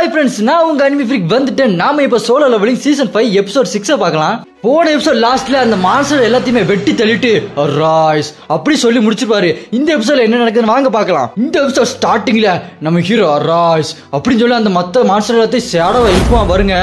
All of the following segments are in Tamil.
Hi friends, நான் உங்க அனிமி ஃப்ரீக் வந்துட்டேன். நாம இப்ப சோலோ லெவலிங் சீசன் 5 எபிசோட் 6 பார்க்கலாம். போன எபிசோட் லாஸ்ட்ல அந்த மான்ஸ்டர் எல்லாத்தையுமே வெட்டி தள்ளிட்டு ரைஸ் அப்படி சொல்லி முடிச்சிருப்பாரு. இந்த எபிசோட்ல என்ன நடக்குதுன்னு வாங்க பார்க்கலாம். இந்த எபிசோட் ஸ்டார்டிங்ல நம்ம ஹீரோ ரைஸ் அப்படின்னு சொல்லி அந்த மத்த மான்ஸ்டர் எல்லாத்தையும் சேடவா இருக்கும் பாருங்க.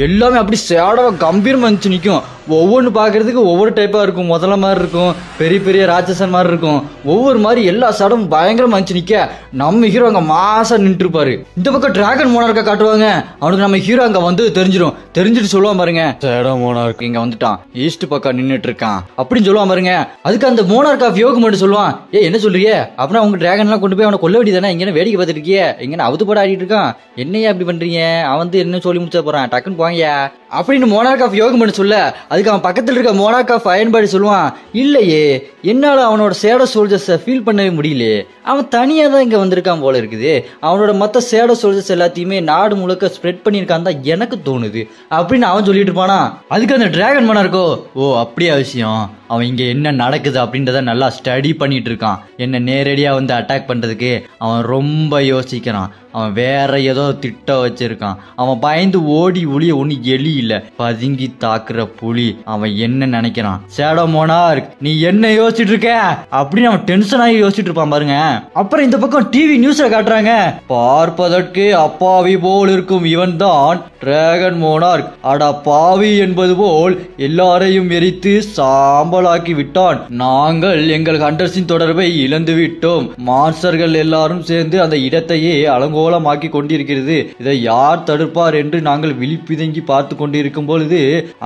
எல்லாமே அப்படி சேடவா கம்பீரமா இருந்துச்சு நிற்கும். ஒவ்வொன்று பார்க்கறதுக்கு ஒவ்வொரு டைப்பா இருக்கும். முதல்ல மாதிரி இருக்கும், பெரிய பெரிய ராட்சசன் மாதிரி இருக்கும். ஒவ்வொரு மாதிரி எல்லா சடமும் பயங்கரமா இருந்துச்சு நிக்க. நம்ம ஹீரோ அங்க மாசா நின்று இருப்பாரு. இந்த பக்கம் டிராகன் மோனார்க்க காட்டுவாங்க. அவனுக்கு நம்ம ஹீரோ அங்க வந்து தெரிஞ்சிட்டு சொல்லுவான் பாருங்க, சேடோ மோனார்க் இங்க வந்துட்டான், ஈஸ்ட் பக்கம் நின்றுட்டு இருக்கான் அப்படின்னு சொல்லுவான் பாருங்க. அதுக்கு அந்த மோனார்க் ஆஃப் யோகம் மட்டும் சொல்லுவான், என்ன சொல்றீங்க அப்படின்னா உங்க டிராகன் எல்லாம் கொண்டு போய் அவனை கொல்ல வேண்டியதானே, இங்கே வேடிக்கை பார்த்துட்டு இருக்கியே, இங்கே அவுத்து போட ஆடிட்டு இருக்கான், என்னையா அப்படி பண்றீங்க, அவன் வந்து என்ன சொல்லி முடிச்ச போறான், டக்குன்னு போங்க அப்படின்னு மோனார்க் ஆஃப் யோகம் மட்டும் சொல்ல. அதுக்கு அவன் பக்கத்தில் இருக்க மோனார்க் ஆஃப் அயன்பாடி சொல்லுவான், இல்லையே என்னால அவனோட சேடோ சோல்ஜர்ஸை ஃபீல் பண்ணவே முடியலையே, அவன் தனியா தான் இங்க வந்திருக்கான் போல இருக்குது, அவனோட மற்ற சேடோ சோல்ஜர்ஸ் எல்லாத்தையுமே நாடு முழுக்க ஸ்ப்ரெட் பண்ணியிருக்கான் தான் எனக்கு தோணுது அப்படின்னு அவன் சொல்லிட்டு இருப்பானா. அதுக்கு அந்த டிராகன் மோனார்க்கோ, ஓ அப்படியா விஷயம், அவன் இங்க என்ன நடக்குது அப்படின்றத நல்லா ஸ்டடி பண்ணிட்டு இருக்கான், என்ன நேரடியா வந்து அட்டாக் பண்றதுக்கு அவன் ரொம்ப யோசிக்கிறான், அவன் வேற ஏதோ திட்டம் வச்சிருக்கான், அவன் பயந்து ஓடி ஒளிய ஒண்ணு எலி இல்ல பதுங்கி தாக்குற புலி, அவன் என்ன நினைக்கிறான், சேடோ மோனார்க் நீ என்ன யோசிச்சுட்டு இருக்க அப்படின்னு அவன் டென்ஷன் ஆகி யோசிச்சுட்டு இருப்பான் பாருங்க. அப்புறம் இந்த பக்கம் டிவி நியூஸ்ல காட்டுறாங்க, பார்ப்பதற்கு அப்பாவி போல் இருக்கும் இவன் தான் டிராகன் மோனார்க், அடா பாவி என்பது போல் எல்லாரையும் எரித்து சாம்பலாக்கி விட்டான், நாங்கள் எங்கள் ஹண்டர்ஸின் தொடர்பை இழந்து விட்டோம், மான்ஸ்டர்கள் எல்லாரும் சேர்ந்து அந்த இடத்தையே அலங்கோலமாக்கி கொண்டிருக்கிறது, இதை யார் தடுப்பார் என்று நாங்கள் விழிப்பிதங்கி பார்த்து கொண்டிருக்கும் பொழுது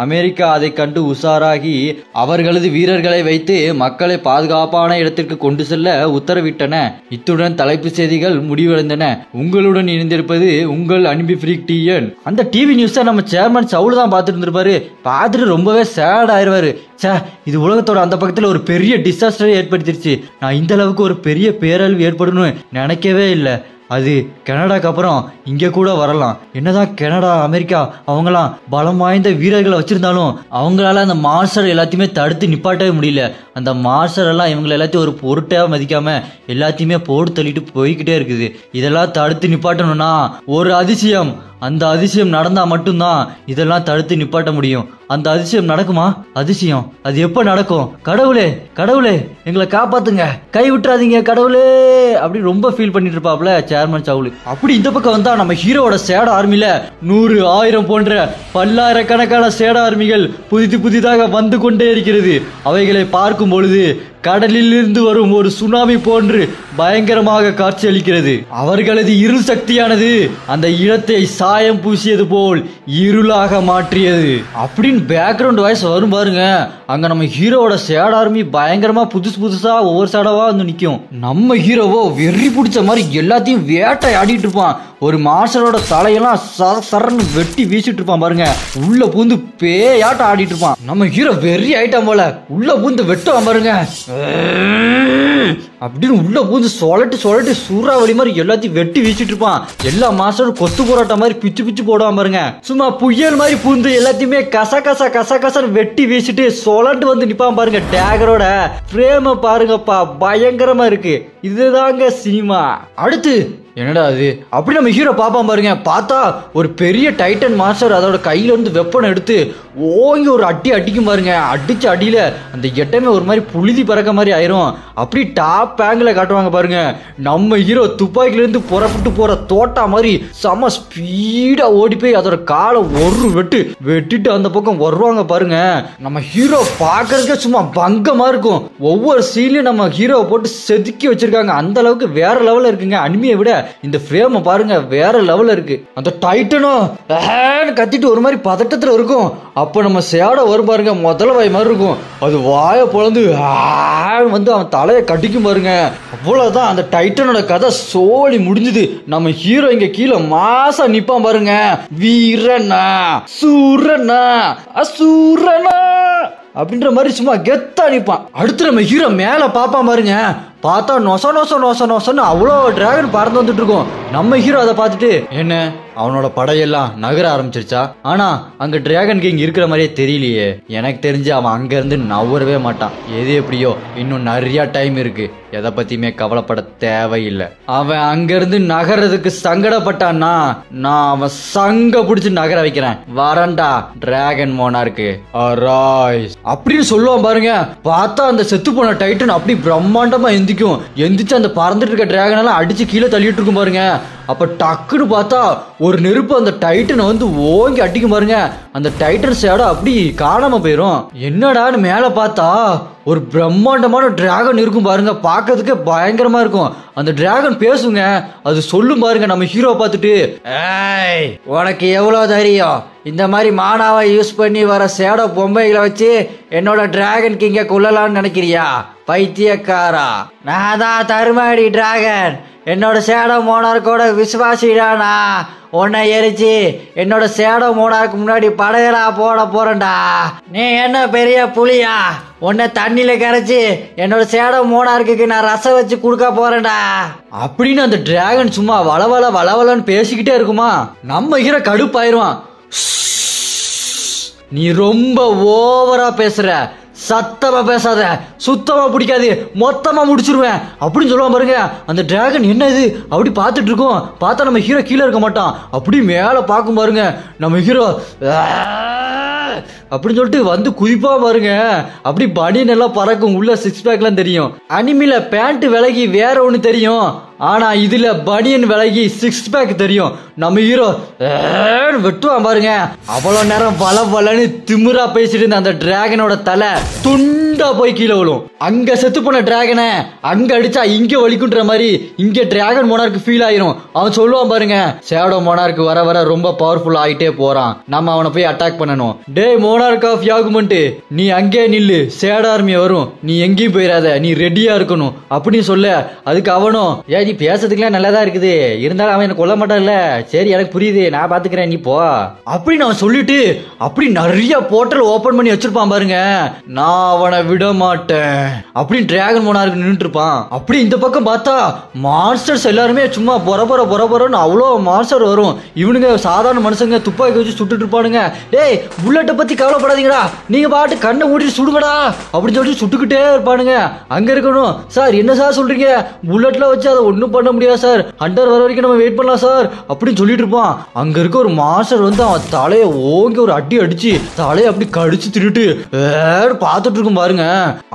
அமெரிக்கா அதை கண்டு உஷாராகி அவர்களது வீரர்களை வைத்து மக்களை பாதுகாப்பான இடத்திற்கு கொண்டு செல்ல உத்தரவிட்டன. இத்துடன் தலைப்பு செய்திகள் முடிவடைந்தன. உங்களுடன் இணைந்திருப்பது உங்கள் அனிமி ஃப்ரீக் டிஎன். அந்த டிவி நியூஸை நம்ம சேர்மன் சவுல் தான் பார்த்துட்டு இருந்திருப்பாரு. பார்த்துட்டு ரொம்பவே சேட் ஆயிடுவாரு. இது உலகத்தோட அந்த பக்கத்தில் ஒரு பெரிய டிசாஸ்டரை ஏற்படுத்திருச்சு, நான் இந்த அளவுக்கு ஒரு பெரிய பேரழிவு ஏற்படணும்னு நினைக்கவே இல்லை, அது கனடாக்கு அப்புறம் இங்க கூட வரலாம், என்னதான் கனடா அமெரிக்கா அவங்களாம் பலம் வாய்ந்த வீரர்களை வச்சிருந்தாலும் அவங்களால அந்த மான்ஸ்டர் எல்லாத்தையுமே தடுத்து நிப்பாட்டவே முடியல. அந்த மான்ஸ்டர் எல்லாம் இவங்களை எல்லாத்தையும் ஒரு பொருட்டா மதிக்காம எல்லாத்தையுமே போட்டு தள்ளிட்டு போய்கிட்டே இருக்குது. இதெல்லாம் தடுத்து நிப்பாட்டணும்னா ஒரு அதிசயம், அந்த அதிசயம் நடந்தா மட்டும்தான் இதெல்லாம் தடுத்து நிப்பாட்ட முடியும். அந்த அதிசயம் நடக்குமா? அதிசயம் அது எப்ப நடக்கும்? கடவுளே கடவுளே எங்களை காப்பாத்துங்க, கை விட்டுறாதீங்க கடவுளே அப்படி ரொம்ப ஃபீல் பண்ணிட்டு இருப்பாப்ல சேர்மன் சவுல். அப்படி இந்த பக்கம் வந்தா நம்ம ஹீரோவோட சேட ஆர்மில 100, 1000 போன்ற பல்லாயிரக்கணக்கான சேட ஆர்மிகள் புதிதாக வந்து கொண்டே இருக்கிறது. அவைகளை பார்க்கும் பொழுது கடலில் இருந்து வரும் ஒரு சுனாமி போன்று பயங்கரமாக காட்சியளிக்கிறது. அவர்களது இருள் சக்தியானது அந்த இடத்தை சாயம் பூசியது போல் இருளாக மாற்றியது அப்படின்னு பேக்ரவுண்ட் வாய்ஸ் வரும் பாருங்க. அங்க நம்ம ஹீரோவோட சேட ஆர்மி பயங்கரமா புதுசா ஒவ்வொரு சேடவா வந்து நிக்கும். நம்ம ஹீரோவோ வெறி பிடிச்ச மாதிரி எல்லாத்தையும் வேட்டை ஆடிட்டு இருப்பான். ஒரு மாஸ்டரோட தலையெல்லாம் சரன்னு வெட்டி வீசிட்டு இருப்பான் பாருங்க. உள்ள பூந்து பேயாட்டம் ஆடிட்டு இருப்பான். நம்ம ஹீரோ வெறி ஆயிட்டான் போல, உள்ள பூந்து வெட்டுவான் பாருங்க. அப்படின்னு உள்ள பூந்து சொலட்டு சூறாவளி மாதிரி எல்லாத்தையும் வெட்டி வீசிட்டு இருப்பான். எல்லா மாஸ்டரும் கொத்து போராட்டம் மாதிரி பிச்சு போடுவான் பாருங்க. சும்மா புயல் மாதிரி பூந்து எல்லாத்தையுமே கச வெட்டி வீசிட்டு சொலட்டு வந்து நிப்பான் பாருங்க. டேகரோட பிரேம பாருங்கப்பா, பயங்கரமா இருக்கு. இதுதாங்க சினிமா. அடுத்து என்னடா அது அப்படி நம்ம ஹீரோ பாப்பான் பாருங்க. பார்த்தா ஒரு பெரிய டைட்டன் மாஸ்டர் அதோட கையில இருந்து வெப்பனை எடுத்து ஓங்கி ஒரு அடிக்கும் பாருங்க. அடிச்ச அடியில அந்த எட்டமே ஒரு மாதிரி புழுதி பறக்க மாதிரி ஆயிரும். அப்படி டாப் ஆங்கில காட்டுவாங்க பாருங்க. நம்ம ஹீரோ துப்பாக்கில இருந்து புறப்பட்டு போற தோட்டா மாதிரி செம ஸ்பீடா ஓடி போய் அதோட காலை ஒரு வெட்டிட்டு அந்த பக்கம் வருவாங்க பாருங்க. நம்ம ஹீரோ பாக்குறதுக்கே சும்மா பங்கமா இருக்கும். ஒவ்வொரு சீன்லயும் நம்ம ஹீரோவை போட்டு செதுக்கி வச்சிருக்காங்க. அந்த அளவுக்கு வேற லெவல்ல இருக்குங்க. அனிமையை விட இந்த ஃப்ரேம் பாருங்க வேற லெவல்ல இருக்கு. அந்த டைட்டனும் கத்திட்டு ஒரு மாதிரி பதட்டத்துல இருக்கும். அப்ப நம்ம சேட வரும் பாருங்க, முதல்ல வாய் மாதிரி இருக்கும். அது வாய பொழந்து வந்து அவன் தலையை கடிக்கும் பாருங்க. அவ்வளவுதான், அந்த டைட்டனோட கதை சோழி முடிஞ்சுது. நம்ம ஹீரோ இங்க கீழே மாசா நிப்பான் பாருங்க. வீரனா சூரனா அசூரனா அப்படின்ற மாதிரி சும்மா கெத்தா நிப்பான். அடுத்து நம்ம ஹீரோ மேல பாப்பான் பாருங்க. பார்த்தா நொசன்னு அவ்வளோ டிராகன் பறந்து வந்துட்டு இருக்கும். நம்ம ஹீரோ அதை பார்த்துட்டு, என்ன அவனோட படையெல்லாம் நகர ஆரம்பிச்சிருச்சா? ஆனா அங்க டிராகன் கிங் இருக்கிற மாதிரியே தெரியலையே. எனக்கு தெரிஞ்சு அவன் அங்க இருந்து நவரவே மாட்டான். எது எப்படியோ இன்னும் நிறைய டைம் இருக்கு, எதை பத்தியுமே கவலைப்பட தேவையில்லை. அவன் அங்க இருந்து நகரதுக்கு சங்கடப்பட்டான்னா நான் அவன் சங்க பிடிச்சு நகர வைக்கிறேன். வரண்டா டிராகன் மோனார்க்கு அரைஸ் அப்படின்னு சொல்லுவான் பாருங்க. பார்த்தா அந்த செத்து போன டைட்டன் அப்படி பிரம்மாண்டமா எந்திக்கும். எந்திரிச்சு அந்த பறந்துட்டு இருக்க டிராகன் எல்லாம் அடிச்சு கீழே தள்ளிட்டு இருக்கும் பாருங்க. அப்ப டக்குன்னு பார்த்தா ஒரு நெருப்பு அந்த டைட்டனை வந்து ஓங்கி அடிக்கும் பாருங்க. அந்த டைட்டன் சேடோ அப்படி காணாம போயிரும். என்னடான்னு மேல பார்த்தா ஒரு பிரம்மாண்டமான டிராகன் இருக்கும் பாருங்க. பார்க்கறதுக்கு பயங்கரமா இருக்கும். அந்த டிராகன் பேசுங்க. அது சொல்லும் பாருங்க நம்ம ஹீரோ பார்த்துட்டு, ஏய் உனக்கு எவ்வளவு தைரியம் இந்த மாதிரி மானாவை யூஸ் பண்ணி வர சேடோ பொம்மைகளை வச்சு என்னோட டிராகன் கிங்க கொல்லலாம்னு நினைக்கிறியா பைத்தியக்காரா? நான் தான் தருமாடி டிராகன், என்னோட சேடோ மோனார்க்கோட விசுவாசிடானா. உன்னை எரிச்சு என்னோட சேடோ மோனார்க்கு முன்னாடி படையலா போட போறேன்டா. நீ என்ன பெரிய புலியா? உன்னை தண்ணியில கரைச்சி என்னோட சேடோ மோனார்க்கு நான் ரசம் வச்சு கொடுக்க போறேன்டா அப்படின்னு அந்த டிராகன் சும்மா வளவள வளவலன்னு பேசிக்கிட்டே இருக்குமா. நம்ம ஹீரோ கடுப்பாயிருவான். நீ ரொம்ப ஓவரா பேசுற, சத்தமா பேசாத, சுத்தமா பிடிக்காது, மொத்தமா முடிச்சிருவேன் அப்படின்னு சொல்லுவான் பாருங்க. அந்த டிராகன் என்ன இது அப்படி பார்த்துட்டு இருக்கோம். பார்த்தா நம்ம ஹீரோ கீழே இருக்க மாட்டான். அப்படி மேல பார்க்கும் பாருங்க. நம்ம ஹீரோ அப்படின்னு சொல்லிட்டு வந்து குதிப்பா பாருங்க. அப்படி பனியன் எல்லாம் பறக்கும். உள்ள சிக்ஸ் பேக் எல்லாம் தெரியும். அனிமில பேண்ட் விலகி வேற ஒண்ணு தெரியும். ஆனா இதுல பனியன் விலகி சிக்ஸ் பேக் தெரியும். நம்ம ஹீரோ வெட்டுவான் பாருங்க. அவ்வளவு நேரம் பல பலன்னு திமிரா பேசிட்டு இருந்த அந்த டிராகனோட தலை துண்டா போய் கீழே விழும். அங்க செத்து போன டிராகனை அங்க அடிச்சா இங்க வலிக்குன்ற மாதிரி இங்க டிராகன் மோனார்க்கு ஃபீல் ஆயிரும். அவன் சொல்லுவான் பாருங்க, ஷேடோ மோனார்க்கு வர வர ரொம்ப பவர்ஃபுல் ஆயிட்டே போறான், நம்ம அவனை போய் அட்டாக் பண்ணணும். டே மோனார்க் ஆஃப் யாகுமெண்ட், நீ அங்கே நில்லு, ஷேடோ ஆர்மி வரும், நீ எங்கேயும் போயிடாத, நீ ரெடியா இருக்கணும் அப்படின்னு சொல்ல. அதுக்கு அவனும், ஏன் நீ பேசுறதுக்குலாம் நல்லாதான் இருக்குது, இருந்தாலும் அவன் என்ன கொல்ல மாட்டான்ல, சரி எனக்கு புரியுது, நான் பாத்துக்கிறேன், நீ போ அப்படின்னு அவன் சொல்லிட்டு அப்படி நிறைய போர்ட்டல் ஓபன் பண்ணி வச்சிருப்பான் பாருங்க. நான் அவனை விட மாட்டேன் அப்படின்னு டிராகன் மோனார்க் நின்றுட்டு இருப்பான். அப்படி இந்த பக்கம் பார்த்தா மான்ஸ்டர்ஸ் எல்லாருமே சும்மா பொறன்னு அவ்வளோ மான்ஸ்டர் வரும். இவனுங்க சாதாரண மனுஷங்க துப்பாக்கி வச்சு சுட்டுட்டு இருப்பானுங்க. டேய் புல்லட்டை பத்தி கவலைப்படாதீங்கடா, நீங்க பாட்டு கண்ணை மூடிட்டு சுடுங்கடா அப்படின்னு சொல்லிட்டு சுட்டுக்கிட்டே இருப்பானுங்க. அங்க இருக்கணும், சார் என்ன சார் சொல்றீங்க, புல்லட்ல வச்சு அதை ஒன்னும் பண்ண முடியாது சார், ஹண்டர் வர வரைக்கும் நம்ம வெயிட் பண்ணலாம் சார் அப்படின்னு சொல்லிட்டு இருப்பான். அங்க இருக்க ஒரு மாஸ்டர் வந்து அவன் தலையை ஓங்கி ஒரு அடி அடிச்சு தலையை அப்படி கடிச்சு தின்னுட்டு பார்த்துட்டு இருக்கும் பாருங்க.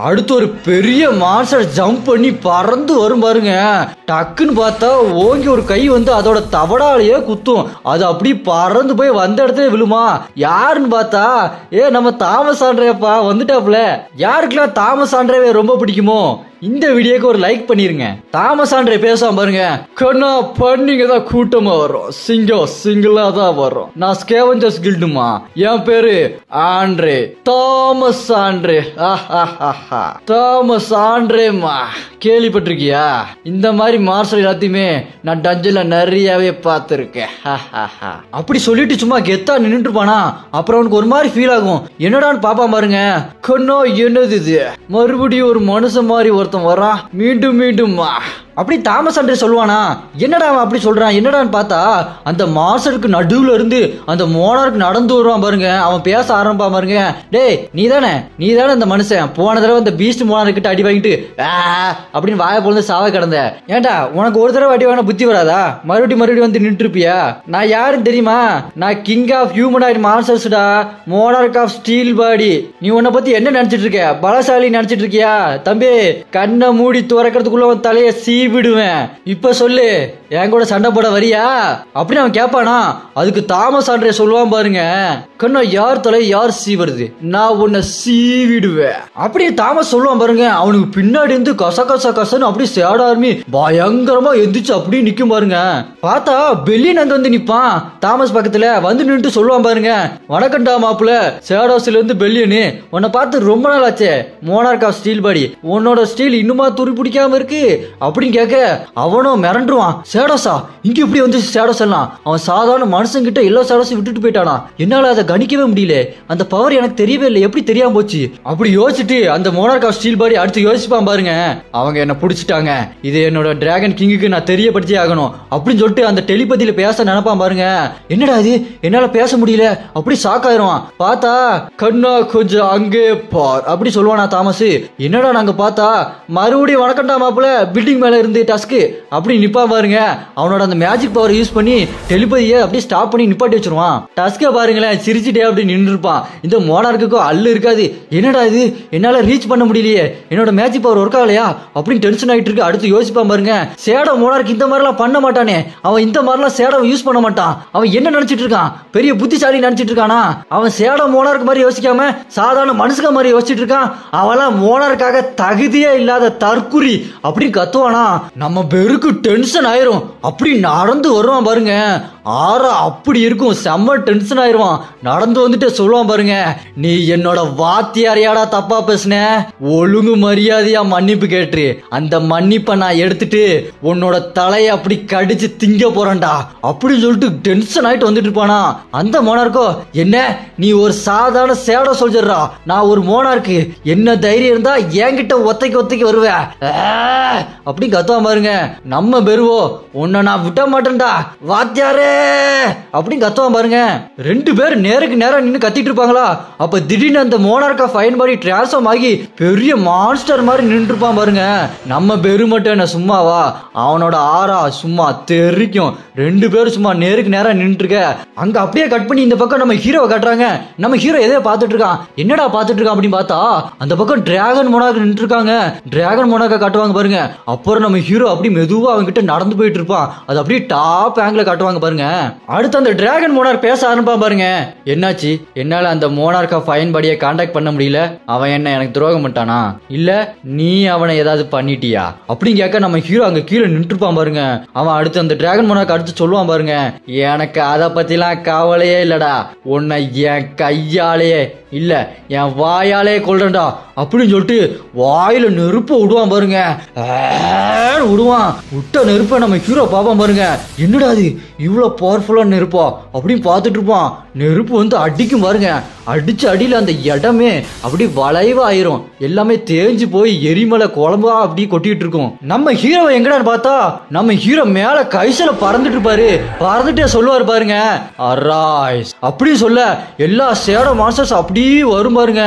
அடுத்து ஒரு பெரிய மாஸ்டர் ஜம்ப் பண்ணி பறந்து வரும் பாருங்க. டக்குன்னு பார்த்தா ஓங்கி ஒரு கை வந்து அதோட தவடாலேயே குத்தும். அது அப்படி பறந்து போய் வந்த இடத்துல விழுமா. யாருன்னு பார்த்தா நம்ம தாமஸ் ஆண்ட்ரேப்பா வந்துட்டாப்ல. யாருக்கெல்லாம் தாமஸ் ஆண்ட்ரேவே ரொம்ப பிடிக்குமோ இந்த வீடியோக்கு ஒரு லைக் பண்ணிருங்க. தாமஸ் ஆண்ட்ரே பேசாம பாருங்க, கண்ணா பண்ணிங்க தான் கூட்டமா வரும், சிங்கம் சிங்கிளா தான் வரும், நான் ஸ்கேவஞ்சர்ஸ் கில்டுமா, என் பேரு ஆண்ட்ரே, தாமஸ் ஆண்ட்ரே, தாமஸ் ஆண்ட்ரேமா, கேள்விப்பட்டிருக்கியா? இந்த மாதிரி மார்ஷல் எல்லாத்தையுமே நான் டஞ்சன்ல நிறையவே பார்த்திருக்கேன் அப்படி சொல்லிட்டு சும்மா கெத்தா நின்றுட்டு இருப்பானா. அப்புறம் அவனுக்கு ஒரு மாதிரி ஃபீல் ஆகும். என்னடான்னு பாப்பா பாருங்க, கண்ணா என்னது இது, மறுபடியும் ஒரு மனுஷன் மாதிரி ஒருத்தன் வரா, மீண்டும் மீண்டும் அப்படி தாமஸ் ஆண்ட்ரே சொல்லுவானா. என்னடா அவன் அப்படி சொல்றான், என்னடான்னு பார்த்தா அந்த மாஸ்டருக்கு நடுவுல இருந்து அந்த மோனார்க்கு நடந்து வருவான் பாருங்க. அவன் பேச ஆரம்பிப்பான் பாருங்க. டேய் நீ தானே அந்த மனுஷன் போன தடவை அந்த பீஸ்ட் மோனார்க்கிட்ட அடி வாங்கிட்டு அப்படின்னு வாய பொழுது சாவ கிடந்த, ஏன்டா உனக்கு ஒரு தடவை அடி வாங்கின புத்தி வராதா, மறுபடியும் வந்து நின்று இருப்பியா? நான் யாருன்னு தெரியுமா, நான் கிங் ஆஃப் ஹியூமனாய்ட் மான்ஸ்டர்ஸ்டா, மோனார்க் ஆஃப் ஸ்டீல் பாடி. நீ உன்னை பத்தி என்ன நினைச்சிட்டு இருக்க, பலசாலி நினைச்சிட்டு இருக்கியா? தம்பி கண்ணை மூடி துறக்கிறதுக்குள்ள உன் தலைய விடுவேன், இப்ப சொல்லு என் கூட சண்டை போட வரியா அப்படின்னு அவன் கேட்பானா. அதுக்கு தாமஸ் ஆண்ட்ரே சொல்லுவான் பாருங்க, கண்ணா யார் தலை யார் சீவருது, நான் உன்னை சீவிடுவேன் அப்படியே தாமஸ் சொல்லுவான் பாருங்க. அவனுக்கு பின்னாடி இருந்து கசன்னு அப்படி ஷேடோ ஆர்மி பயங்கரமா எந்திரிச்சு அப்படியே நிக்கும் பாருங்க. பார்த்தா பெல்லியன் அங்க வந்து நிப்பான் தாமஸ் பக்கத்துல வந்து நின்று சொல்லுவான் பாருங்க, வணக்கம்டா மாப்பிள்ள, ஷேடோஸ்ல இருந்து பெல்லியனு, உன்னை பார்த்து ரொம்ப நாள் ஆச்சே, மோனார்க் ஆஃப் ஸ்டீல் பாடி, உன்னோட ஸ்டீல் இன்னுமா துரு பிடிக்காம இருக்கு அப்படின்னு அப்படின்னு கேட்க அவனும் மிரண்டுருவான். சேடோஸா, இங்க இப்படி வந்து சேடோஸ் எல்லாம் அவன் சாதாரண மனுஷன் கிட்ட எல்லா சேடோஸையும் விட்டுட்டு போயிட்டானா, என்னால அதை கணிக்கவே முடியல, அந்த பவர் எனக்கு தெரியவே இல்லை, எப்படி தெரியாம போச்சு அப்படி யோசிச்சுட்டு அந்த மோனார்க் ஆஃப் ஸ்டீல் பாடி அடுத்து யோசிப்பான் பாருங்க. அவங்க என்ன பிடிச்சிட்டாங்க, இது என்னோட டிராகன் கிங்குக்கு நான் தெரியப்படுத்தி ஆகணும் அப்படின்னு சொல்லிட்டு அந்த டெலிபதியில பேச நினைப்பான் பாருங்க. என்னடா இது, என்னால பேச முடியல அப்படி ஷாக் ஆயிருவான். பார்த்தா கண்ணா கொஞ்சம் அங்கே பார் அப்படி சொல்லுவானா தாமஸ். என்னடா நாங்க பார்த்தா மறுபடியும் வணக்கண்டா மாப்பிள்ள பில்டிங் மேல இருந்து டஸ்க்கு அப்படி நிப்பா பாருங்க. அவனோட அந்த மேஜிக் பவர் யூஸ் பண்ணி டெலிபதியை அப்படியே ஸ்டாப் பண்ணி நிப்பாட்டி வச்சிருவான். டஸ்க பாருங்களேன் சிரிச்சுட்டே அப்படி நின்று இருப்பான். இந்த மோனார்க்குக்கும் அல்லு இருக்காது. என்னடா இது, என்னால ரீச் பண்ண முடியலையே, என்னோட மேஜிக் பவர் ஒர்க் ஆகலையா அப்படின்னு டென்ஷன் ஆயிட்டு இருக்கு. அடுத்து யோசிப்பான் பாருங்க. சேடோ மோனார்க் இந்த மாதிரிலாம் பண்ண மாட்டானே, அவன் இந்த மாதிரிலாம் சேடோ யூஸ் பண்ண மாட்டான், அவன் என்ன நினைச்சிட்டு இருக்கான், பெரிய புத்திசாலி நினைச்சிட்டு இருக்கானா, அவன் சேடோ மோனார்க் மாதிரி யோசிக்காம சாதாரண மனுஷங்க மாதிரி யோசிச்சுட்டு இருக்கான், அவெல்லாம் மோனார்க்காக தகுதியே இல்லாத தற்குறி அப்படின்னு கத்துவானா. நம்ம பெருக்கு டென்ஷன் ஆயிரும். அப்படி நடந்து வருவான் பாருங்க. ஆறா அப்படி இருக்கும், செம்ம டென்ஷன் ஆயிருவான். நடந்து வந்துட்டு சொல்லுவான் பாருங்க, நீ என்னோட வாத்தியாரையாடா தப்பா பேசுன, ஒழுங்கு மரியாதையா மன்னிப்பு கேட்டு அந்த மன்னிப்பை நான் எடுத்துட்டு உன்னோட தலையை அப்படி கடிச்சு திங்க போறேன்டா அப்படின்னு சொல்லிட்டு டென்ஷன் ஆயிட்டு வந்துட்டு இருப்பானா. அந்த மோனார்க்கோ, என்ன நீ ஒரு சாதாரண சேடோ சொல்லிடுறா, நான் ஒரு மோனார்க்கு, என்ன தைரியம் இருந்தா என்கிட்ட ஒத்தைக்கு வருவேன் அப்படி கத்துவான் பாருங்க. நம்ம பெருவோ, உன்னை நான் விட்ட மாட்டேன்டா வாத்தியாரே அப்படின்னு கத்துவான் பாருங்க. ரெண்டு பேர் நேருக்கு நேரம் நின்று கத்திட்டு இருப்பாங்களா. அப்ப திடீர்னு அந்த monarch of iron body transform ஆகி பெரிய மான்ஸ்டர் மாதிரி நின்று இருப்பான் பாருங்க. நம்ம பெரு மட்டும் என்ன சும்மாவா, அவனோட ஆறா சும்மா தெரிக்கும். ரெண்டு பேரும் சும்மா நேருக்கு நேரம் நின்று இருக்க. அங்க அப்படியே கட் பண்ணி இந்த பக்கம் நம்ம ஹீரோவை காட்டுறாங்க. நம்ம ஹீரோ எதையோ பார்த்துட்டு இருக்கான். என்னடா பார்த்துட்டு இருக்கான் அப்படின்னு பார்த்தா அந்த பக்கம் டிராகன் மோனார்க் நின்று இருக்காங்க. டிராகன் மோனார்க்க காட்டுவாங்க பாருங்க. அப்புறம் நம்ம ஹீரோ அப்படி மெதுவா அவங்க கிட்ட நடந்து போயிட்டு இருப்பான். அது அப்படியே டாப் ஆங்கில காட்டுவாங்க பாருங்க. அடுத்து அந்த டிராகன் மோனார்க் பேச ஆரம்பிப்பான் பாருங்க. என்னாச்சு, என்னால அந்த மோனார்க் ஆஃப் அயன் பாடியை கான்டாக்ட் பண்ண முடியல, அவன் என்ன எனக்கு துரோகம் பண்ணிட்டானா, இல்ல நீ அவனை ஏதாவது பண்ணிட்டியா அப்படின்னு கேட்க நம்ம ஹீரோ அங்க கீழே நின்று இருப்பான் பாருங்க. அவன் அடுத்து அந்த டிராகன் மோனார்க் அடுத்து சொல்லுவான் பாருங்க, எனக்கு அதை பத்திலாம் கவலையே இல்லடா, உன்னை என் கையாலேயே இல்ல என் வாயாலே கொல்றேன்டா அப்படின்னு சொல்லிட்டு வாயில நெருப்ப விடுவான் பாருங்க. விடுவான். விட்ட நெருப்ப நம்ம ஹீரோ பாப்பான் பாருங்க. என்னடா அது இவ்வளவு பவர்ஃபுல்லா நெருப்பா அப்படின்னு பார்த்துட்டு இருப்பான். நெருப்பு வந்து அடிக்கும் பாருங்க. அடிச்சு அடியில அந்த இடமே அப்படி வளைவா ஆயிரும். எல்லாமே தேஞ்சு போய் எரிமலை குழம்பா அப்படி கொட்டிட்டு இருக்கும். நம்ம ஹீரோவை எங்கடான்னு பார்த்தா நம்ம ஹீரோ மேல கைசில பறந்துட்டு இருப்பாரு. பறந்துட்டே சொல்லுவாரு பாருங்க, அராய்ஸ் அப்படி சொல்ல எல்லா சேடோ மான்ஸ்டர்ஸ் அப்படியே வரும் பாருங்க.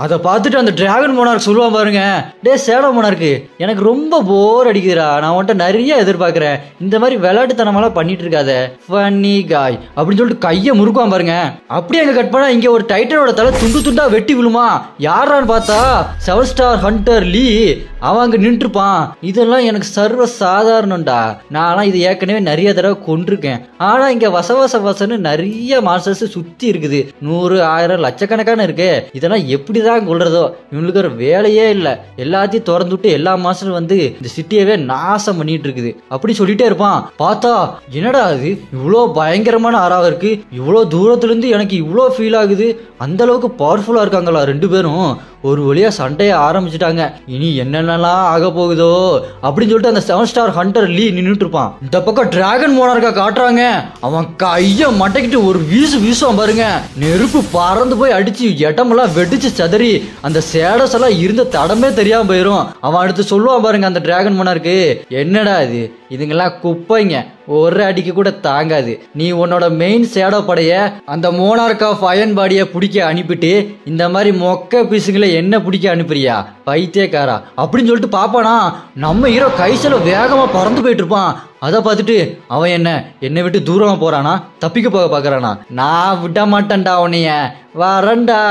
அதை பார்த்துட்டு அந்த டிராகன் மோனார்க் சொல்லுவான் பாருங்க, டே சேடோ மோனார்க், எனக்கு ரொம்ப போர் அடிக்குதுடா, நான் உன்கிட்ட நிறைய எதிர்பார்க்கிறேன், இந்த மாதிரி விளையாட்டுத்தனமெல்லாம் பண்ணிட்டு இருக்காத, ஃபன்னி காய் அப்படின்னு சொல்லிட்டு கையை முறுக்குவான் பாருங்க. அப்படியே அங்க கட் பண்ணா இங்க ஒரு டைட்டனோட தலை துண்டு துண்டா வெட்டி விழுமா. யாரான்னு பார்த்தா 7 ஸ்டார் ஹண்டர் லீ. அவன் அங்க நின்றுப்பான். இதெல்லாம் எனக்கு சர்வ சாதாரணம்டா, நான் இது ஏற்கனவே நிறைய தடவை கொண்டிருக்கேன். ஆனா இங்க வசன்னு நிறைய மான்ஸ்டர்ஸ் சுத்தி இருக்குது, 100 1000 லட்சக்கணக்கான இருக்கு. இதெல்லாம் எப்படிதான் கொள்றதோ, இவங்களுக்கு ஒரு வேலையே இல்ல, எல்லாத்தையும் திறந்து விட்டு எல்லா மான்ஸ்டரும் வந்து இந்த சிட்டியவே நாசம் பண்ணிட்டு இருக்குது அப்படி சொல்லிட்டே இருப்பான். பார்த்தா என்னடா அது இவ்வளோ பயங்கரமான ஆறாக இருக்கு, இவ்வளோ தூரத்துல இருந்து எனக்கு இவ்வளோ ஃபீல் ஆகுது, அந்த அளவுக்கு பவர்ஃபுல்லா இருக்காங்களா ரெண்டு பேரும். ஒரு வழியா சண்டைய ஆரம்பிச்சுட்டாங்க. இனி என்னென்னலாம் ஆக போகுதோ அப்படின்னு சொல்லிட்டு அந்த 7 ஸ்டார் ஹண்டர் லீ நின்றுட்டு இருப்பான். இந்த பக்கம் டிராகன் மோனார்க்க காட்டுறாங்க. அவன் கைய மட்டைக்கிட்டு ஒரு வீசுவான் பாருங்க. நெருப்பு பறந்து போய் அடிச்சு இடமெல்லாம் வெடிச்சு சதறி அந்த சேடஸ் எல்லாம் இருந்த தடமே தெரியாம போயிரும். அவன் அடுத்து சொல்லுவான் பாருங்க அந்த டிராகன் மோனார்க்கு, என்னடா இது, இதுங்கெல்லாம் குப்பைங்க, ஒரு அடிக்கு கூட தாங்காது, நீ உன்னோட மெயின் சேடோ படைய அந்த மோனார்க் ஆஃப் அயன் பாடியை பிடிக்க அனுப்பிட்டு இந்த மாதிரி மொக்க பீஸுங்களை என்ன பிடிக்க அனுப்புறியா பைத்தியக்காரா அப்படின்னு சொல்லிட்டு பாப்பானா. நம்ம ஹீரோ கைசில வேகமா பறந்து போயிட்டு இருப்பான். அதை பார்த்துட்டு அவன் என்னை விட்டு தூரமா போறானா, தப்பிக்க போக பாக்குறானா, நான் விட மாட்டேன்டா உன்னைய, வரேன்டா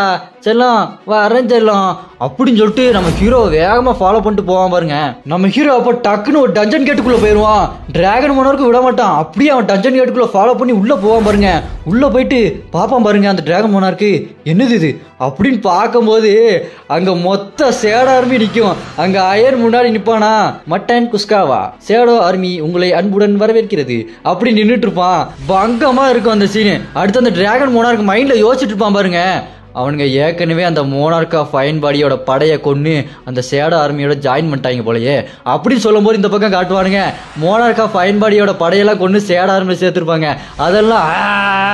செல்லம், வரேன் செல்லம் அப்படின்னு சொல்லிட்டு நம்ம ஹீரோ வேகமா ஃபாலோ பண்ணிட்டு போவான் பாருங்க. நம்ம ஹீரோ அப்போ டக்குன்னு ஒரு டஞ்சன் கேட்டுக்குள்ள போயிருவான். டிராகன் மோனார்க்கு விட மாட்டான். அப்படியே அவன் டஞ்சன் கேட்டுக்குள்ள ஃபாலோ பண்ணி உள்ள போவான் பாருங்க. உள்ள போயிட்டு பாப்பான் பாருங்க அந்த டிராகன் மோனார்க்கு, என்னது இது அப்படின்னு பார்க்கும்போது அங்க மொத்த சேடோ ஆர்மி நிற்கும். அங்க அயன் முன்னாடி நிப்பானா, மட்டன் குஸ்காவா சேடோ ஆர்மி உங்களை அன்புடன் வரவேற்கிறது அப்படி நின்றுட்டு இருப்பான். பங்கமா இருக்கும் அந்த சீனு. அடுத்து அந்த டிராகன் மோனார்க் மைண்ட்ல யோசிச்சுட்டு இருப்பான் பாருங்க, அவனுங்க ஏற்கனவே அந்த மோனார்க் ஆஃப் அயன் பாடியோட படையை கொண்டு அந்த ஷேடோ ஆர்மியோட ஜாயின் பண்ணிட்டாங்க போலயே. அப்படின்னு சொல்லும் போது இந்த பக்கம் காட்டுவானுங்க மோனார்க் ஆஃப் அயன் பாடியோட படையெல்லாம் கொண்டு ஷேடோ ஆர்மியில சேர்த்திருப்பாங்க. அதெல்லாம்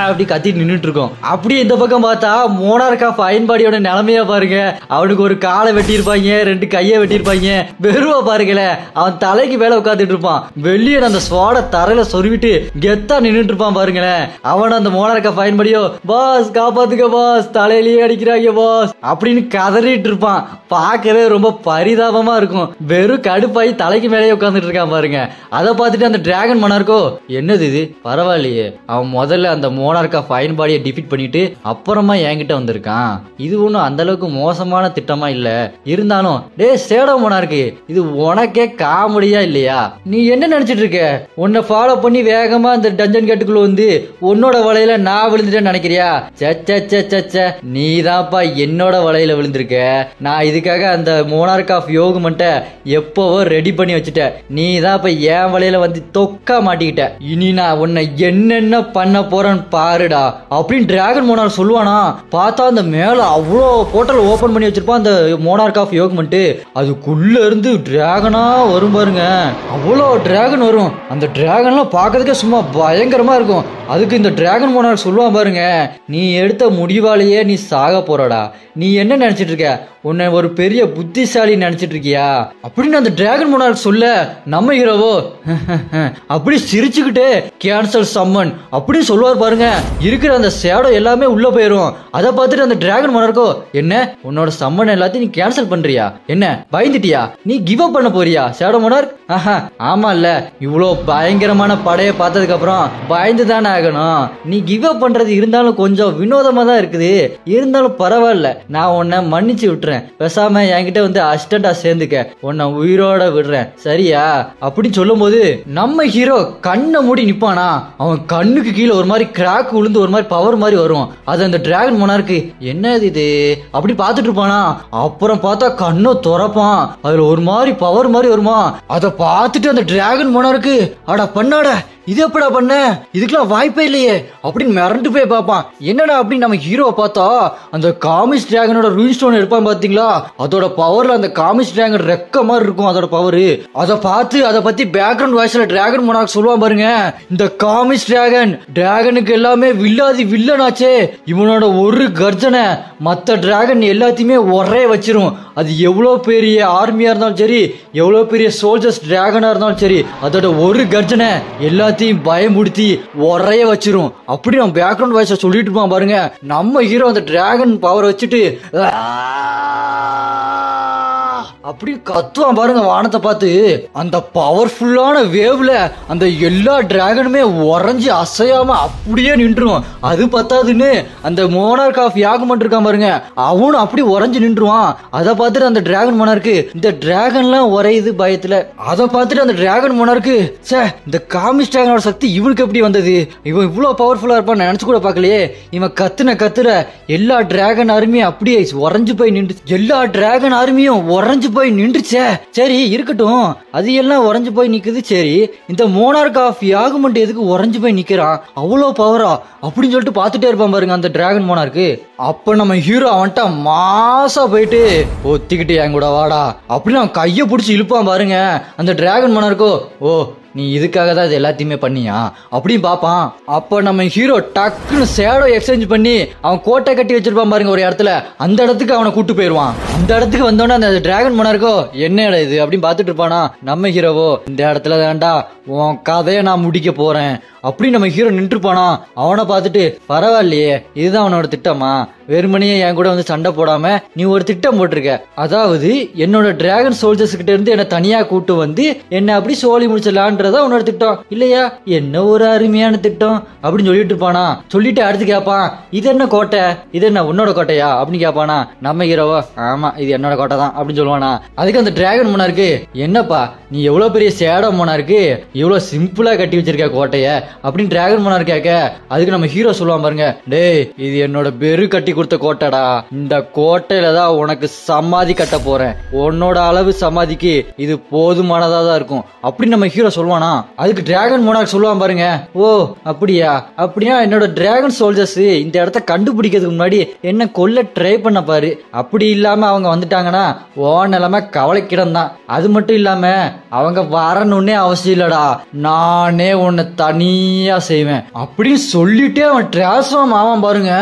அப்படி கத்திட்டு நின்றுட்டு இருக்கும். அப்படியே இந்த பக்கம் பார்த்தா மோனார்க் ஆஃப் அயன் பாடியோட நிலைமையா பாருங்க. அவனுக்கு ஒரு காலை வெட்டியிருப்பாங்க, 2 கையை வெட்டியிருப்பாங்க. வெறுவா பாருங்களேன், அவன் தலைக்கு மேல உட்காந்துட்டு இருப்பான். வெளியே அந்த ஸ்வாட தரையில சொருவிட்டு கெத்தா நின்றுட்டு இருப்பான் பாருங்களேன். அவன் அந்த மோனார்க் ஆஃப் அயன் பாடியோ பாஸ் காப்பாத்துக்க பாஸ், தலையிலேயே அடிக்கிறாங்க பாஸ் அப்படின்னு கதறிட்டு இருப்பான். பார்க்கவே ரொம்ப பரிதாபமா இருக்கும். வெறும் கடுப்பாய் தலைக்கு மேலேயே உட்காந்துட்டு இருக்கான் பாருங்க. அதை பார்த்துட்டு அந்த டிராகன் மோனார்க்கோ என்னது இது பரவாயில்லையே, அவன் முதல்ல அந்த மோனார்க் ஆஃப் அயன் பாடியை டிஃபீட் பண்ணிட்டு அப்புறமா என்கிட்ட வந்திருக்கான். இது ஒன்றும் அந்த அளவுக்கு மோசமான திட்டமா இல்ல. இருந்தாலும் டே ஷேடோ மோனார்க், இது உனக்கே காமெடியா இல்லையா? நீ என்ன நினைச்சிட்டு இருக்க? உன்னை ஃபாலோ பண்ணி வேகமா அந்த டஞ்சன் கேட்டுக்குள்ள வந்து உன்னோட வலையில நான் விழுந்துட்டேன்னு நினைக்கிறியா? நீ தான்ப்பா என்னோட வலையில விழுந்திருக்க. நான் இதுக்காக அந்த மோனார்க் ஆஃப் யோகுமெண்ட்டை எப்பவோ ரெடி பண்ணி வச்சுட்டேன். நீ தான் இப்ப என் வலையில வந்து தொக்கா மாட்டிக்கிட்ட. இனி நான் உன்னை என்னென்ன பண்ண போறேன்னு பாருடா அப்படின்னு டிராகன் மோனார்க் சொல்லுவானா. பார்த்தா அந்த மேல அவ்வளோ போர்ட்டல் ஓபன் பண்ணி வச்சிருப்பான் அந்த மோனார்க் ஆஃப் யோகுமெண்ட். அதுக்குள்ள இருந்து டிராகனா வரும் பாருங்க. அவ்வளோ டிராகன் வரும். அந்த டிராகன்லாம் பார்க்கறதுக்கே சும்மா பயங்கரமா இருக்கும். அதுக்கு இந்த டிராகன் மோனார்க் சொல்லுவான் பாருங்க, நீ எடுத்த முடிவாலேயே நீ சாக போறடா. நீ என்ன நினைச்சிட்டு இருக்க? உன்னை ஒரு பெரிய புத்திசாலி நினைச்சிட்டு இருக்கியா அப்படின்னு அந்த டிராகன் மோனார்க் சொல்ல, நம்ம ஹீரோவோ அப்படி சிரிச்சுக்கிட்டே கேன்சல் சம்மன் அப்படி சொல்லுவார் பாருங்க. இருக்கிற அந்த ஷேடோ எல்லாமே உள்ள போயிரும். அதை பார்த்துட்டு அந்த டிராகன் மோனார்க்கோ, என்ன உன்னோட சம்மன் எல்லாத்தையும் நீ கேன்சல் பண்றியா? என்ன பயந்துட்டியா? நீ கிவ் அப் பண்ண போறியா ஷேடோ மோனார்க்? ஆமா இல்ல, இவ்வளோ பயங்கரமான படையை பார்த்ததுக்கு அப்புறம் பயந்து தானே ஆகணும். நீ கிவ் அப் பண்றது இருந்தாலும் கொஞ்சம் வினோதமா தான் இருக்குது. இருந்தாலும் பரவாயில்ல, நான் உன்னை மன்னிச்சு விட்டுறேன். பேசாம என்கிட்ட வந்து அசிஸ்டண்டா சேர்ந்துக்க, உன்னை உயிரோட விடுறேன் சரியா அப்படின்னு சொல்லும் போது நம்ம ஹீரோ கண்ணை மூடி நிப்பானா. அவன் கண்ணுக்கு கீழே ஒரு மாதிரி கிராக் விழுந்து ஒரு மாதிரி பவர் மாதிரி வரும். அது அந்த டிராகன் மோனார்க் என்னது இது அப்படி பார்த்துட்டு இருப்பானா. அப்புறம் பார்த்தா கண்ணை துறப்பான். அதுல ஒரு மாதிரி பவர் மாதிரி வருமா. அதை பார்த்துட்டு அந்த டிராகன் மோனார்க் அட பண்ணாட இது எப்படா பண்ண, இதுக்கெல்லாம் வாய்ப்பே இல்லையே அப்படின்னு மிரண்டு போய் பார்ப்பான். என்னடா அப்படின்னு நம்ம ஹீரோவை பார்த்தா அந்த காமிஸ் டிராகனோட ரூயின் ஸ்டோன் எடுப்பான் பாத்தீங்களா. அதோட பவர்ல அந்த காமிஸ் டிராகன் ரெக்க மாதிரி இருக்கும் அதோட பவர். அதை பார்த்து அதை பத்தி பேக்ரவுண்ட் வாய்ஸ்ல டிராகன் மோனார்க் சொல்லுவான் பாருங்க, இந்த காமிஸ் டிராகனுக்கு எல்லாமே வில்லாதி வில்லன் ஆச்சே. இவனோட ஒரு கர்ஜனை மத்த டிராகன் எல்லாத்தையுமே ஒரே வச்சிரும். அது எவ்வளவு பெரிய ஆர்மியா இருந்தாலும் சரி, எவ்வளவு பெரிய சோல்ஜர்ஸ் டிராகனா இருந்தாலும் சரி, அதோட ஒரு கர்ஜனை எல்லாத்தையும் பயமுடுத்தி ஒரைய வச்சிரும் அப்படி நம்ம பேக்ரவுண்ட் வாய்ஸ சொல்லிட்டு இருப்பான் பாருங்க. நம்ம ஹீரோ அந்த டிராகன் பவர் வச்சுட்டு அப்படி கத்துவான் பாருங்க வானத்தை பார்த்து. அந்த பவர்ஃபுல்லான வேவ்ல அந்த எல்லா டிராகனுமே உறைஞ்சி அசையாம அப்படியே நின்றுவான். அது பத்தாதுன்னு அந்த மோனார்க் ஆஃப் யாகுமெண்ட் இருக்கான் பாருங்க, அவனும் அப்படி உறைஞ்சு நின்றுவான். அதை பார்த்துட்டு அந்த டிராகன் மோனார்க் இந்த டிராகன்லாம் உரையுது பயத்துல. அதை பார்த்துட்டு அந்த டிராகன் மோனார்க் இந்த காமிஸ் டிராகனோட சக்தி இவனுக்கு எப்படி வந்தது, இவன் இவ்வளவு பவர்ஃபுல்லா இருப்பான்னு நினைச்சு கூட பார்க்கலையே. இவன் கத்துற எல்லா டிராகன் ஆர்மியும் அப்படியே உறைஞ்சு போய் நின்று, எல்லா டிராகன் ஆர்மியும் உறைஞ்சு போய் நின்றுச்சே. சரி இருக்கட்டும், அது எல்லாம் உறைஞ்சு போய் நிக்குது. சரி இந்த மோனார்க் ஆஃப் யாகுமெண்ட் எதுக்கு உறைஞ்சு போய் நிக்கிறான், அவ்வளோ பவரா அப்படின்னு சொல்லிட்டு பார்த்துட்டே இருப்பான் பாருங்க அந்த டிராகன் மோனார்க். அப்ப நம்ம ஹீரோ அவன்கிட்ட மாசா போயிட்டு ஒத்திக்கிட்டு என் கூட வாடா அப்படின்னு அவன் கையை பிடிச்சி இழுப்பான் பாருங்க. அந்த டிராகன் மோனார்க்கோ, ஓ நீ இதுக்காக தான் இது எல்லாத்தையுமே பண்ணியா அப்படின்னு பாப்பான். அப்ப நம்ம ஹீரோ டக்குன்னு ஷேடோ எக்ஸ்சேஞ்ச் பண்ணி அவன் கோட்டை கட்டி வச்சிருப்பான் பாருங்க ஒரு இடத்துல. அந்த இடத்துக்கு அவனை கூட்டு போயிருவான். அந்த இடத்துக்கு வந்தோடனே அந்த டிராகன் மோனார்க்கோ என்ன இடம் இது அப்படின்னு பாத்துட்டு இருப்பானா. நம்ம ஹீரோவோ, இந்த இடத்துல தான்டா உன் கதையை நான் முடிக்க போறேன் அப்படின்னு நம்ம ஹீரோ நின்றுப்பானா. அவனை பார்த்துட்டு பரவாயில்லையே, இதுதான் அவனோட திட்டமா, வெறுமனையே என் கூட வந்து சண்டை போடாம நீ ஒரு திட்டம் போட்டிருக்க. அதாவது என்னோட டிராகன் சோல்ஜர்ஸ் கிட்ட இருந்து என்ன தனியா கூட்டு வந்து என்ன அப்படி சோழி முடிச்சிடலான்றதா உன்னோட திட்டம் இல்லையா? என்ன ஒரு அருமையான திட்டம் அப்படின்னு சொல்லிட்டு இருப்பானா. சொல்லிட்டு அடுத்து கேட்பான், இது என்ன கோட்டை, இது என்ன உன்னோட கோட்டையா அப்படின்னு கேட்பானா. நம்ம ஹீரோவோ, ஆமா இது என்னோட கோட்டை தான் அப்படின்னு சொல்லுவானா. அதுக்கு அந்த டிராகன் மோனார்க், என்னப்பா நீ எவ்வளவு பெரிய ஷேடோ மோனார்க், இவ்வளவு சிம்பிளா கட்டி வச்சிருக்க கோட்டைய அப்படின்னு டிராகன் மோனார்க் கேட்க, அதுக்கு நம்ம ஹீரோ சொல்லுவான் பாருங்க, டேய் இது என்னோட பெரு கட்டி கொடுத்த கோட்டைடா, இந்த கோட்டையில தான் உனக்கு சமாதி கட்ட போறேன், உன்னோட அளவு சமாதிக்கு இது போதுமானதா தான் இருக்கும் அப்படின்னு நம்ம ஹீரோ சொல்லுவான். போவானா. அதுக்கு டிராகன் மோனார்க் சொல்லுவான் பாருங்க, ஓ அப்படியா, அப்படின்னா என்னோட டிராகன் சோல்ஜர்ஸ் இந்த இடத்த கண்டுபிடிக்கிறதுக்கு முன்னாடி என்ன கொல்ல ட்ரை பண்ண பாரு. அப்படி இல்லாம அவங்க வந்துட்டாங்கன்னா ஓ நிலைமை கவலைக்கிடம் தான். அது மட்டும் இல்லாம அவங்க வரணும்னே அவசியம் இல்லடா, நானே உன்னை தனியா செய்வேன் அப்படின்னு சொல்லிட்டே அவன் டிரான்ஸ்ஃபார்ம் ஆவான் பாருங்க.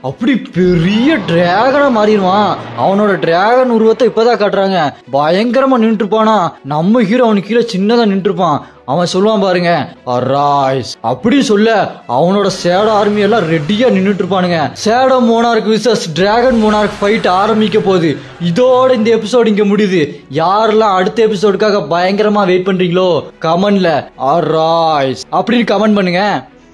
அப்படி பெரிய டிராகனா மாறிடுவான். அவனோட டிராகன் உருவத்தை இப்பதான் காட்டுறாங்க. பயங்கரமா நின்று இருப்பானா. நம்ம ஹீரோ அவனுக்கு கீழே சின்னதா நின்று இருப்பான். அவன் சொல்லுவான் பாருங்க, அரைஸ் அப்படின்னு சொல்ல அவனோட சேடோ ஆர்மி எல்லாம் ரெடியா நின்றுட்டு இருப்பானுங்க. Shadow monarch vicious dragon monarch fight ஆரம்பிக்க போகுது. இதோட இந்த எபிசோடு இங்க முடியுது. யாரெல்லாம் அடுத்த எபிசோடுக்காக பயங்கரமா வெயிட் பண்றீங்களோ கமெண்ட்ல அரைஸ் அப்படின்னு கமெண்ட் பண்ணுங்க.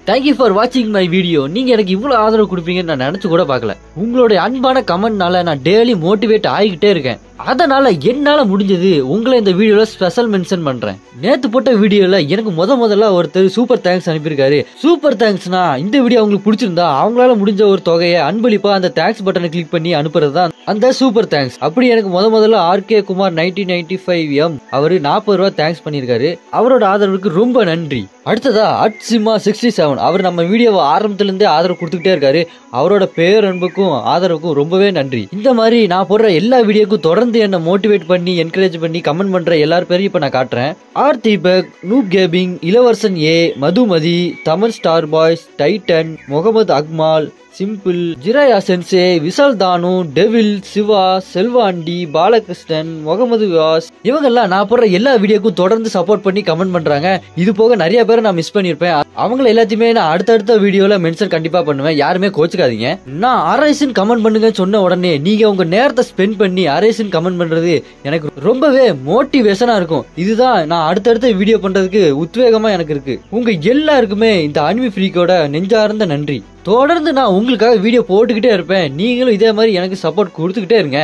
தேங்க்யூ ஃபார் வாட்சிங் மை வீடியோ. நீங்க எனக்கு இவ்வளவு ஆதரவு கொடுப்பீங்கன்னு நான் நினைச்சு கூட பார்க்கல. உங்களுடைய அன்பான கமெண்ட்னால நான் டெய்லி மோட்டிவேட் ஆகிக்கிட்டே இருக்கேன். அதனால என்னால முடிஞ்சது உங்களை இந்த வீடியோல ஸ்பெஷல் மென்ஷன் பண்றேன். நேத்து போட்ட வீடியோல எனக்கு முதல்ல ஒருத்தர் சூப்பர் தேங்க்ஸ் அனுப்பியிருக்காரு. சூப்பர் தேங்க்ஸ்னா இந்த வீடியோ உங்களுக்கு பிடிச்சிருந்தா அவங்களால முடிஞ்ச ஒரு தொகையை அன்பளிப்பா அந்த தேங்க்ஸ் பட்டனை கிளிக் பண்ணி அனுப்புறது தான் அந்த சூப்பர் தேங்க்ஸ். அப்படி எனக்கு முதல்ல ஆர்கே குமார் 1995M அவரு 40 ரூபாய் தேங்க்ஸ் பண்ணிருக்காரு. அவரோட ஆதரவுக்கு ரொம்ப நன்றி. அடுத்ததா அட்சிமா 67 அவர் நம்ம வீடியோவை ஆரம்பத்துல இருந்தே ஆதரவு கொடுத்துக்கிட்டே இருக்காரு. அவரோட பேரன்புக்கும் ஆதரவுக்கும் ரொம்பவே நன்றி. இந்த மாதிரி நான் போடுற எல்லா வீடியோக்கும் தொடர்ந்து என்ன மோட்டிவேட் பண்ணி என்கரேஜ் பண்ணி கமெண்ட் பண்ற எல்லாரும் பேரையும் இப்ப நான் காட்டுறேன். R Deepak, noob gaming, Ilavarasan A, Madhumathi, Thaman star boys, Titan, Mohammed Akmal, simple, Jiraiya sensei, Vishal Thanu, devil, Shiva, Selvandi, Balakrishnan, Mohammed Vyas இவங்கெல்லாம் நான் போடுற எல்லா வீடியோக்கும் தொடர்ந்து சப்போர்ட் பண்ணி கமெண்ட் பண்றாங்க. இது போக நிறைய பேரை நான் மிஸ் பண்ணிருப்பேன். அவங்கள எல்லாத்தையுமே நான் அடுத்தடுத்த வீடியோல மென்ஷன் கண்டிப்பா பண்ணுவேன். யாருமே கோச்சுக்காதீங்க. நான் அரைசன் கமெண்ட் பண்ணுங்க சொன்ன உடனே நீங்க உங்க நேரத்தை ஸ்பெண்ட் பண்ணி அரைசன் கமெண்ட் பண்றது எனக்கு ரொம்பவே மோட்டிவேஷனா இருக்கும். இதுதான் நான் அடுத்தடுத்த வீடியோ பண்றதுக்கு உத்வேகமா எனக்கு இருக்கு. உங்க எல்லாருக்குமே இந்த அனிமி ஃப்ரீக்கோட நெஞ்சார்ந்த நன்றி. தொடர்ந்து நான் உங்களுக்காக வீடியோ போட்டுக்கிட்டே இருப்பேன். நீங்களும் இதே மாதிரி எனக்கு சப்போர்ட் கொடுத்துக்கிட்டே இருங்க.